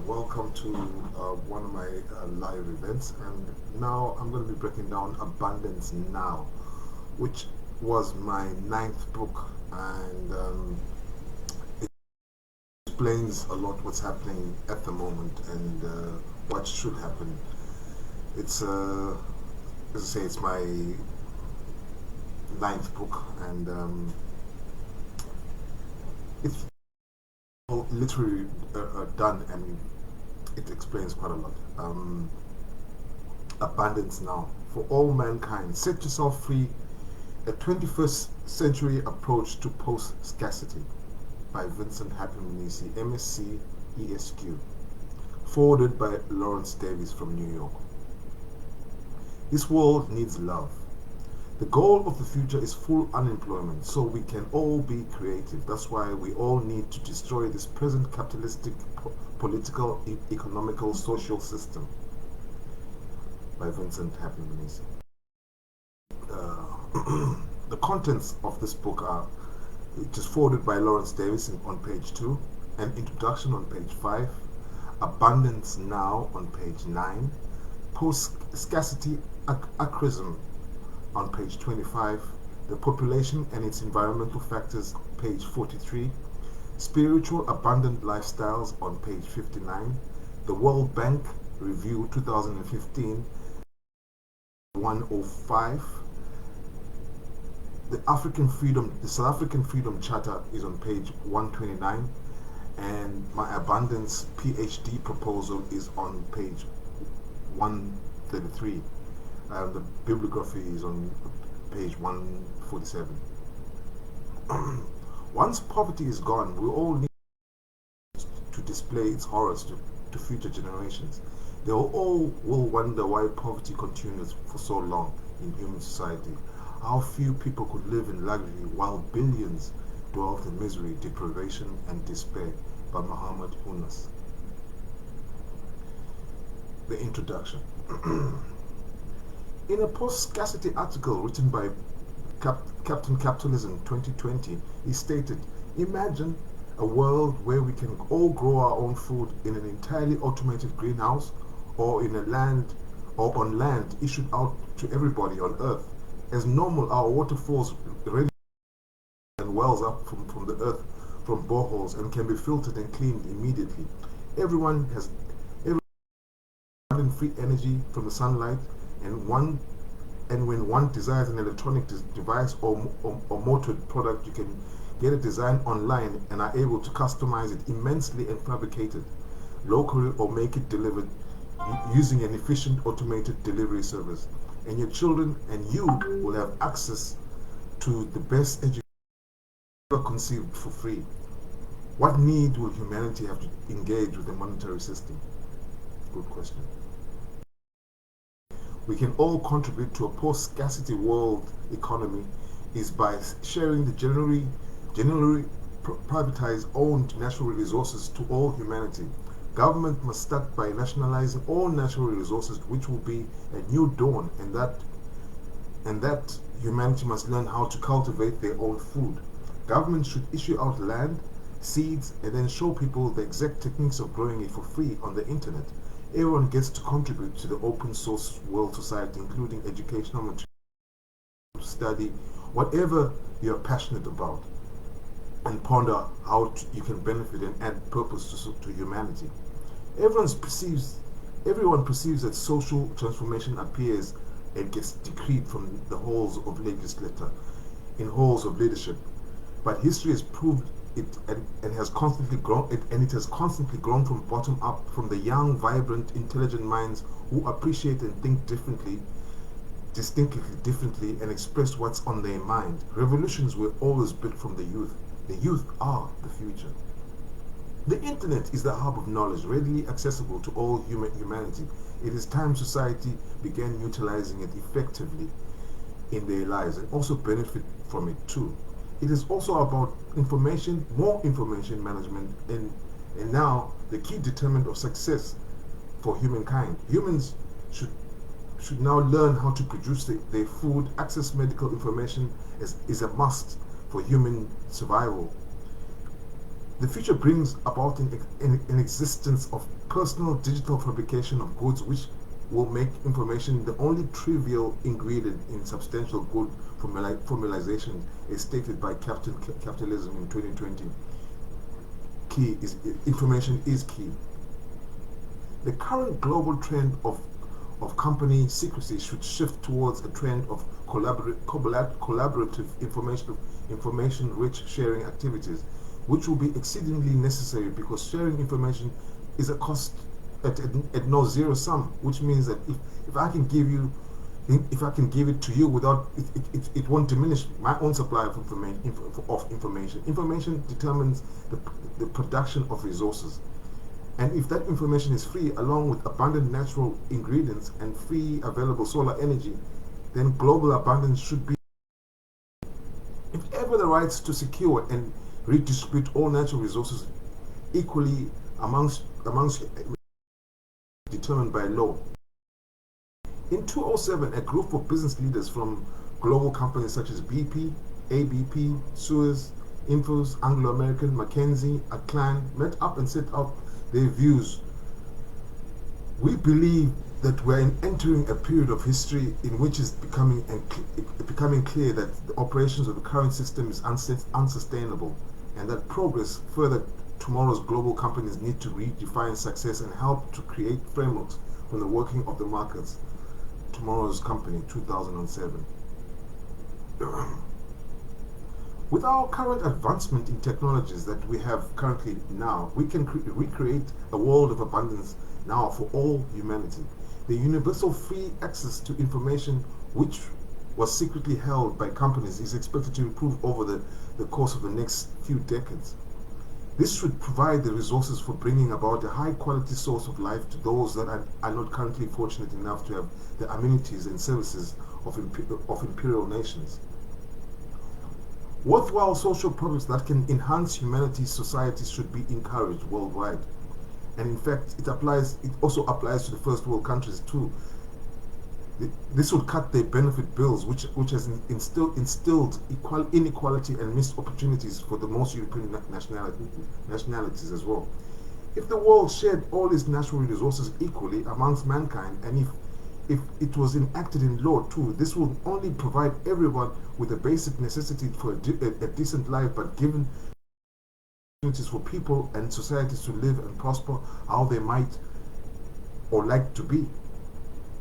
Welcome to one of my live events, and now I'm going to be breaking down Abundance Now, which was my ninth book, and it explains a lot what's happening at the moment and what should happen. It's as I say, it's my ninth book, and it's literally done, and it explains quite a lot. Abundance Now for all mankind. Set yourself free. A 21st century approach to post-scarcity by Vincent Happy Munisi, MSc, ESQ. Forwarded by Lawrence Davies from New York. This world needs love. The goal of the future is full unemployment, so we can all be creative. That's why we all need to destroy this present capitalistic, political, economical, social system. By Vincent Happy Munisi. The contents of this book are, it is forwarded by Lawrence Davis on page 2, an introduction on page 5, Abundance Now on page 9, Post-scarcity acrism on page 25, the population and its environmental factors, page 43, spiritual abundant lifestyles on page 59, the World Bank Review 2015, 105, the South African Freedom Charter is on page 129, and my Abundance PhD proposal is on page 133. The bibliography is on page 147. Once poverty is gone, we all need to display its horrors to future generations. They all will wonder why poverty continues for so long in human society. How few people could live in luxury while billions dwelt in misery, deprivation, and despair. By Muhammad Yunus. The introduction. In a post-scarcity article written by Captain Capitalism 2020, he stated, "Imagine a world where we can all grow our own food in an entirely automated greenhouse, or on land issued out to everybody on Earth. As normal, our water falls ready and wells up from the earth from boreholes and can be filtered and cleaned immediately. Everyone has free energy from the sunlight, and when one desires an electronic device or motored product, you can get a design online and are able to customize it immensely and fabricate it locally or make it delivered using an efficient automated delivery service. And your children and you will have access to the best education ever conceived for free. What need will humanity have to engage with the monetary system?" Good question. We can all contribute to a post-scarcity world economy is by sharing the generally privatized owned natural resources to all humanity. Government must start by nationalizing all natural resources, which will be a new dawn, and that humanity must learn how to cultivate their own food. Government should issue out land, seeds, and then show people the exact techniques of growing it for free on the internet. Everyone gets to contribute to the open source world society, including educational material to study whatever you're passionate about and ponder how you can benefit and add purpose to humanity. Everyone perceives that social transformation appears and gets decreed from the halls of legislature, in halls of leadership. But history has proved it and has constantly grown, it has constantly grown from bottom up, from the young, vibrant, intelligent minds who appreciate and think distinctly differently, and express what's on their mind. Revolutions were always built from the youth. The youth are the future. The internet is the hub of knowledge, readily accessible to all humanity. It is time society began utilizing it effectively in their lives and also benefit from it too. It is also about more information management, and now the key determinant of success for humankind. Humans should now learn how to produce their food. Access medical information is a must for human survival. The future brings about an existence of personal digital fabrication of goods which will make information the only trivial ingredient in substantial good formalization as stated by capitalism in 2020. Key is information is key. The current global trend of company secrecy should shift towards a trend of collaborative information-rich sharing activities, which will be exceedingly necessary because sharing information is a cost at no zero sum, which means that if I can give you if I can give it to you without it won't diminish my own supply of information. Information determines the production of resources. And if that information is free, along with abundant natural ingredients and free available solar energy, then global abundance should be. If ever the rights to secure and redistribute all natural resources equally amongst determined by law. In 2007, a group of business leaders from global companies such as BP, ABP, Suez, Infos, Anglo-American, McKinsey, Acclan met up and set out their views. We believe that we're entering a period of history in which it's becoming clear that the operations of the current system is unsustainable, and that progress further tomorrow's global companies need to redefine success and help to create frameworks for the working of the markets. Tomorrow's company, 2007. With our current advancement in technologies that we have currently now, we can recreate a world of abundance now for all humanity. The universal free access to information, which was secretly held by companies, is expected to improve over the course of the next few decades. This should provide the resources for bringing about a high-quality source of life to those that are not currently fortunate enough to have the amenities and services of imperial nations. Worthwhile social projects that can enhance humanity's societies should be encouraged worldwide. And in fact, it also applies to the first world countries too. This would cut their benefit bills, which has instilled inequality and missed opportunities for the most European nationalities as well. If the world shared all its natural resources equally amongst mankind, and if it was enacted in law too, this would only provide everyone with a basic necessity for a decent life, but given opportunities for people and societies to live and prosper how they might or like to be.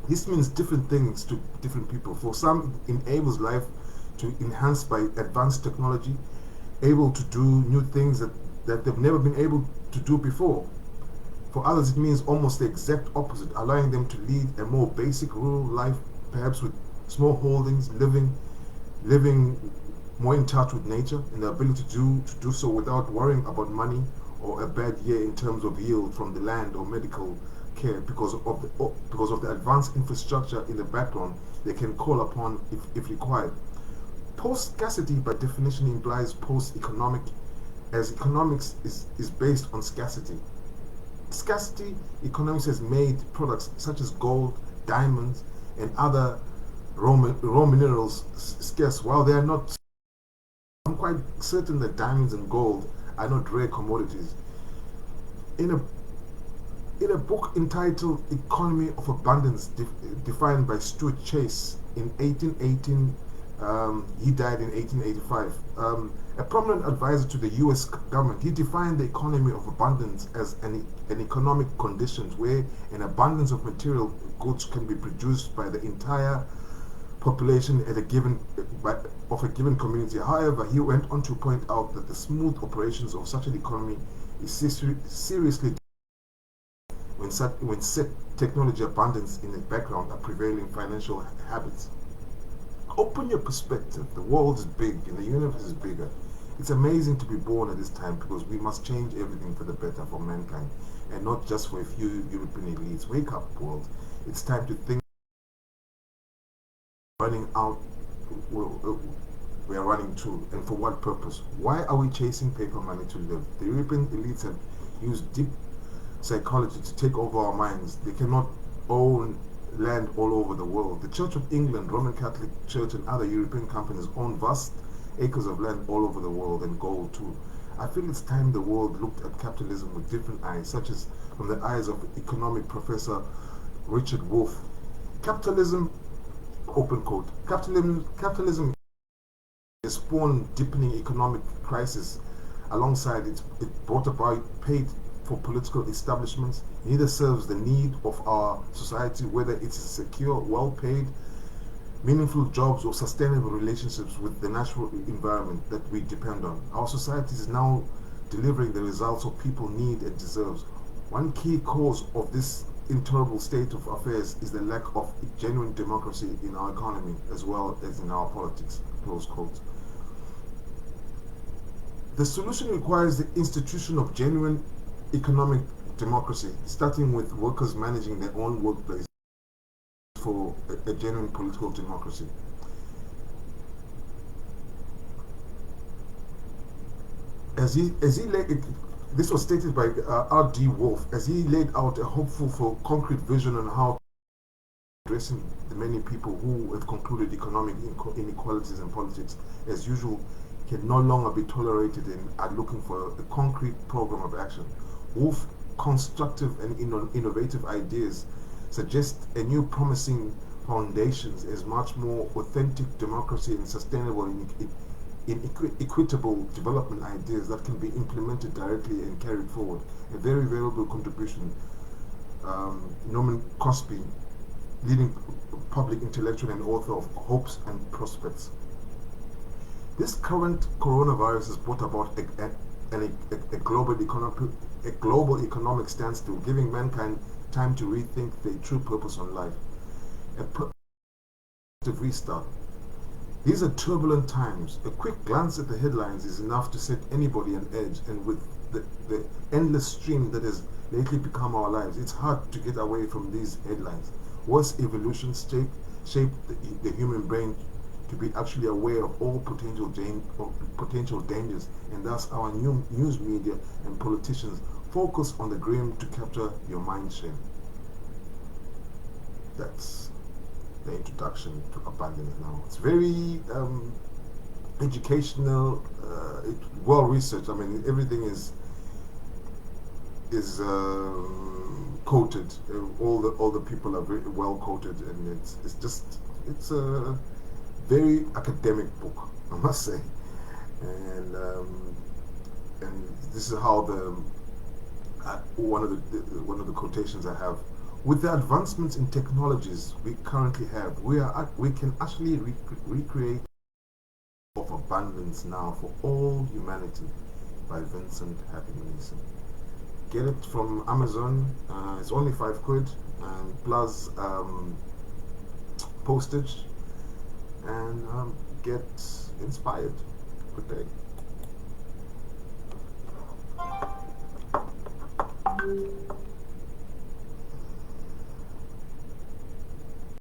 This means different things to different people. For some, it enables life to enhance by advanced technology, able to do new things that they've never been able to do before. For others, it means almost the exact opposite, allowing them to lead a more basic rural life, perhaps with small holdings, living more in touch with nature, and the ability to do so without worrying about money or a bad year in terms of yield from the land or medical care because of the advanced infrastructure in the background they can call upon if required. Post-scarcity by definition implies post-economic, as economics is based on scarcity. Scarcity economics has made products such as gold, diamonds, and other raw minerals scarce. While they are not, I'm quite certain that diamonds and gold are not rare commodities. In a book entitled Economy of Abundance, defined by Stuart Chase in 1818, he died in 1885, a prominent advisor to the US government, he defined the economy of abundance as an economic condition where an abundance of material goods can be produced by the entire population of a given community. However, he went on to point out that the smooth operations of such an economy is seriously when set technology abundance in the background are prevailing financial habits. Open your perspective. The world is big and the universe is bigger. It's amazing to be born at this time because we must change everything for the better for mankind and not just for a few European elites. Wake up, world. It's time to think. Running out, we are running to, and for what purpose? Why are we chasing paper money to live? The European elites have used deep psychology to take over our minds. They cannot own land all over the world. The Church of England, Roman Catholic Church, and other European companies own vast acres of land all over the world, and gold too. I feel it's time the world looked at capitalism with different eyes, such as from the eyes of economic professor Richard Wolff. Capitalism, open quote, capitalism has spawned deepening economic crisis. Alongside it brought about paid for political establishments. Neither serves the need of our society, whether it is secure, well-paid, meaningful jobs or sustainable relationships with the natural environment that we depend on. Our society is now delivering the results of people need and deserves. One key cause of this intolerable state of affairs is the lack of genuine democracy in our economy as well as in our politics. Close quote. The solution requires the institution of genuine economic democracy, starting with workers managing their own workplace for a genuine political democracy. As he laid it, this was stated by R.D. Wolff, as he laid out a hopeful for concrete vision on how addressing the many people who have concluded economic inequalities in politics, as usual, can no longer be tolerated and are looking for a concrete program of action. Wolff's constructive and innovative ideas suggest a new promising foundations as much more authentic democracy and sustainable equitable development ideas that can be implemented directly and carried forward. A very valuable contribution. Norman Cosby, leading public intellectual and author of Hopes and Prospects. This current coronavirus has brought about a global economic standstill, giving mankind time to rethink their true purpose on life. A positive restart. These are turbulent times. A quick glance at the headlines is enough to set anybody on edge, and with the endless stream that has lately become our lives, it's hard to get away from these headlines. Worse, evolution shaped the human brain to be actually aware of all potential dangers, and thus our new news media and politicians focus on the grim to capture your mind share. That's the introduction to Abundance Now. It's very educational, well researched. I mean, everything is quoted. All the people are very well quoted, and it's a very academic book, I must say. And this is how one of the quotations I have. With the advancements in technologies we currently have, we can actually recreate of abundance now for all humanity, by Vincent Happy Mason. Get it from Amazon. It's only £5 and plus postage, and get inspired. Good day.